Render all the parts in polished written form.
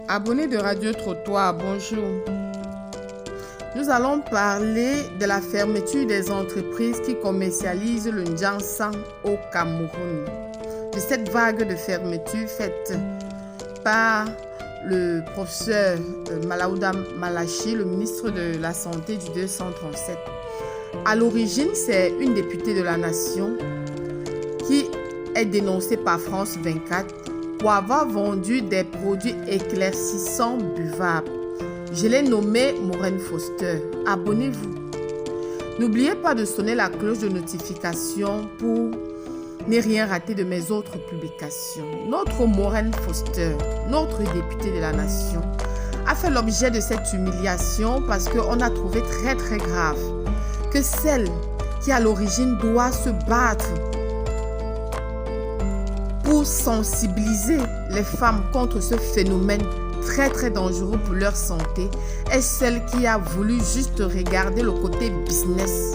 Abonnés de Radio Trottoir, bonjour. Nous allons parler de la fermeture des entreprises qui commercialisent le Njiansang au Cameroun. De cette vague de fermeture faite par le professeur Malaouda Malachi, le ministre de la Santé du 237. À l'origine, c'est une députée de la nation qui est dénoncée par France 24 pour avoir vendu des produits éclaircissants buvables. Je l'ai nommée Maureen Foster. Abonnez-vous. N'oubliez pas de sonner la cloche de notification pour ne rien rater de mes autres publications. Notre Maureen Foster, notre députée de la nation, a fait l'objet de cette humiliation parce qu'on a trouvé très grave que celle qui à l'origine doit se battre pour sensibiliser les femmes contre ce phénomène très dangereux pour leur santé est celle qui a voulu juste regarder le côté business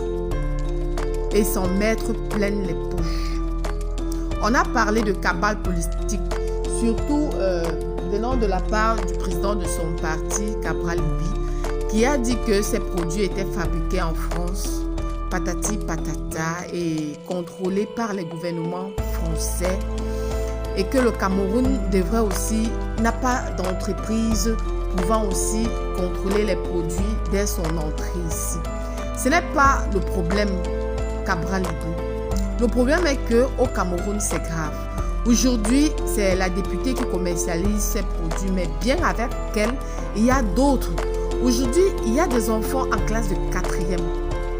et s'en mettre plein les poches. On a parlé de cabale politique, surtout venant de la part du président de son parti, Cabral Libi, qui a dit que ces produits étaient fabriqués en France, patati patata, et contrôlés par les gouvernements français, et que le Cameroun devrait aussi, n'a pas d'entreprise pouvant aussi contrôler les produits dès son entrée ici. Ce n'est pas le problème, Cabral Libi. Le problème est qu'au Cameroun, c'est grave. Aujourd'hui, c'est la députée qui commercialise ces produits, mais bien avec elle, il y a d'autres. Aujourd'hui, il y a des enfants en classe de 4e.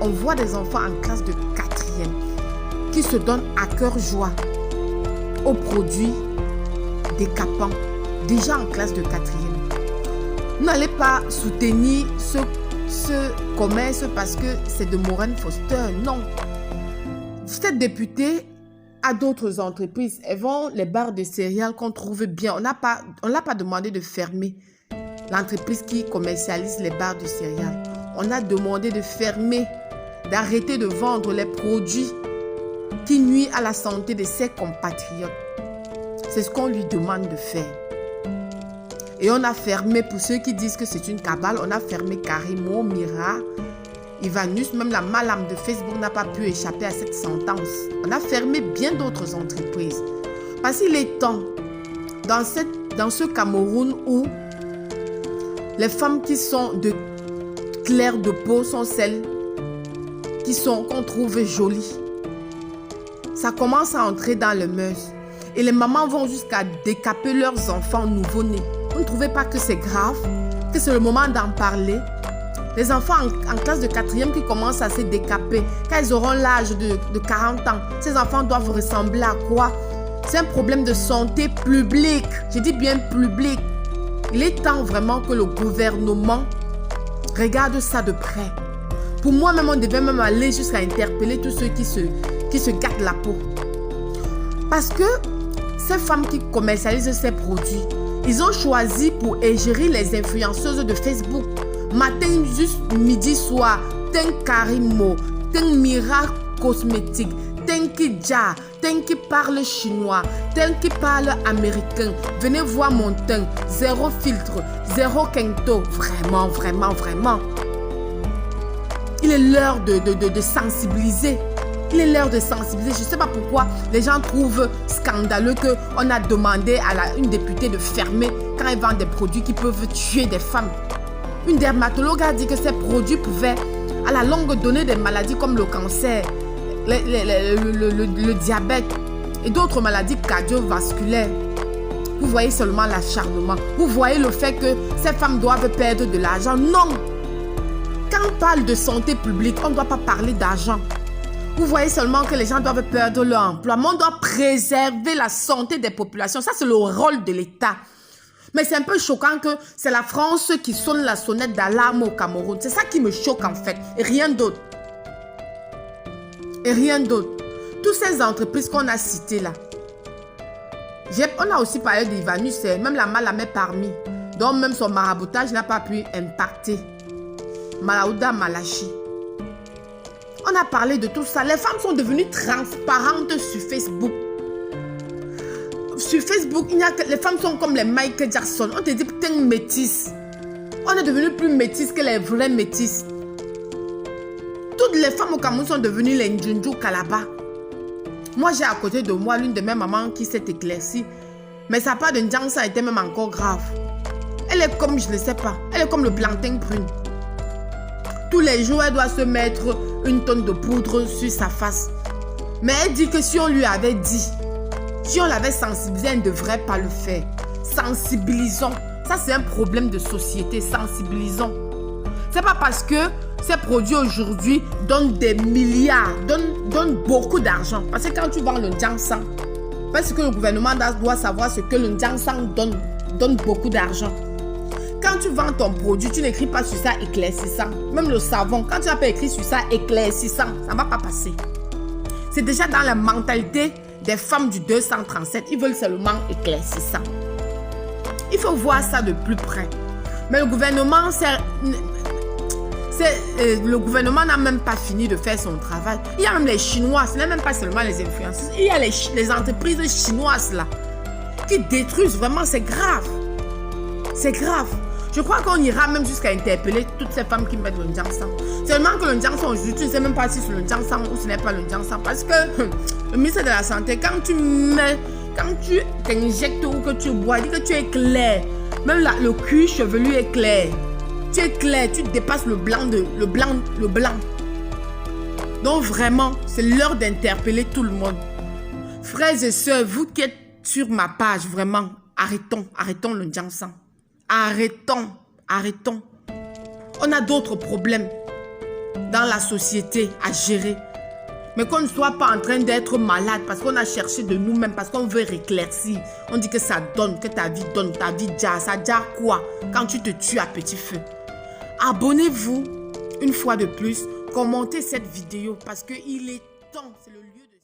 On voit des enfants en classe de 4e qui se donnent à cœur joie aux produits décapants, déjà en classe de 4e. Vous n'allez pas soutenir ce commerce parce que c'est de Maureen Foster, non. Cette députée a d'autres entreprises. Elles vendent les barres de céréales qu'on trouve bien. On l'a pas demandé de fermer l'entreprise qui commercialise les barres de céréales. On a demandé de fermer, d'arrêter de vendre les produits qui nuit à la santé de ses compatriotes. C'est ce qu'on lui demande de faire. Et on a fermé, pour ceux qui disent que c'est une cabale, on a fermé Karimo, Mira, Ivanus, même la malame de Facebook n'a pas pu échapper à cette sentence. On a fermé bien d'autres entreprises. Parce qu'il est temps, dans ce Cameroun où les femmes qui sont de clair de peau sont celles qu'on trouve jolies. Ça commence à entrer dans le mœurs. Et les mamans vont jusqu'à décaper leurs enfants nouveau-nés. Vous ne trouvez pas que c'est grave? Que c'est le moment d'en parler? Les enfants en classe de 4e qui commencent à se décaper, quand ils auront l'âge de 40 ans, ces enfants doivent ressembler à quoi? C'est un problème de santé publique. Je dis bien public. Il est temps vraiment que le gouvernement regarde ça de près. Pour moi-même, on devait même aller jusqu'à interpeller tous ceux qui se gâtent la peau. Parce que ces femmes qui commercialisent ces produits, ils ont choisi pour égérer les influenceuses de Facebook. Matin, juste midi, soir, ten Karimo, ten Mira Cosmétique, ten qui ja, ten qui parle chinois, ten qui parle américain. Venez voir mon teint, zéro filtre, zéro kento. Vraiment. Il est l'heure de sensibiliser. Il est l'heure de sensibiliser. Je ne sais pas pourquoi les gens trouvent scandaleux qu'on a demandé à une députée de fermer quand elle vend des produits qui peuvent tuer des femmes. Une dermatologue a dit que ces produits pouvaient à la longue donner des maladies comme le cancer, le diabète et d'autres maladies cardiovasculaires. Vous voyez seulement l'acharnement. Vous voyez le fait que ces femmes doivent perdre de l'argent. Non! Quand on parle de santé publique, on ne doit pas parler d'argent. Vous voyez seulement que les gens doivent perdre leur emploi. Mais on doit préserver la santé des populations. Ça, c'est le rôle de l'État. Mais c'est un peu choquant que c'est la France qui sonne la sonnette d'alarme au Cameroun. C'est ça qui me choque en fait. Et rien d'autre. Toutes ces entreprises qu'on a citées là. On a aussi parlé d'Ivanus. Même la Malamé parmi. Donc même son maraboutage n'a pas pu impacter. Malaouda Malachi. On a parlé de tout ça. Les femmes sont devenues transparentes sur Facebook. Sur Facebook, les femmes sont comme les Michael Jackson. On te dit que tu es une métisse. On est devenu plus métisse que les vraies métisses. Toutes les femmes au Cameroun sont devenues les Njunju Kalaba. Moi, j'ai à côté de moi l'une de mes mamans qui s'est éclaircie. Mais sa part de Ndjangsa était même encore grave. Elle est comme, je ne sais pas, elle est comme le plantain prune. Tous les jours, elle doit se mettre une tonne de poudre sur sa face. Mais elle dit que si on lui avait dit, si on l'avait sensibilisé, elle ne devrait pas le faire. Sensibilisons. Ça, c'est un problème de société. Sensibilisons. C'est pas parce que ces produits aujourd'hui donnent des milliards, donnent beaucoup d'argent. Parce que quand tu vends le Ndjangsa, parce que le gouvernement doit savoir ce que le Ndjangsa donne beaucoup d'argent. Quand tu vends ton produit, tu n'écris pas sur ça éclaircissant. Même le savon, quand tu n'as pas écrit sur ça éclaircissant, ça ne va pas passer. C'est déjà dans la mentalité des femmes du 237. Ils veulent seulement éclaircissant. Il faut voir ça de plus près. Mais le gouvernement, le gouvernement n'a même pas fini de faire son travail. Il y a même les Chinois, ce n'est même pas seulement les influenceurs. Il y a les entreprises chinoises là qui détruisent vraiment, c'est grave. C'est grave. Je crois qu'on ira même jusqu'à interpeller toutes ces femmes qui mettent le Ndjangsa. Seulement que le Ndjangsa aujourd'hui, tu ne sais même pas si c'est le Ndjangsa ou ce n'est pas le Ndjangsa. Parce que le ministère de la Santé, quand tu t'injectes ou que tu bois, dit que tu es clair. Même le cuir chevelu est clair. Tu es clair, tu dépasses le blanc. Donc vraiment, c'est l'heure d'interpeller tout le monde. Frères et sœurs, vous qui êtes sur ma page, vraiment, arrêtons le Ndjangsa. Arrêtons. On a d'autres problèmes dans la société à gérer. Mais qu'on ne soit pas en train d'être malade parce qu'on a cherché de nous-mêmes, parce qu'on veut éclaircir. On dit que ça donne, que ta vie donne, ta vie déjà. Ça déjà quoi quand tu te tues à petit feu? Abonnez-vous une fois de plus. Commentez cette vidéo parce qu'il est temps. C'est le lieu de...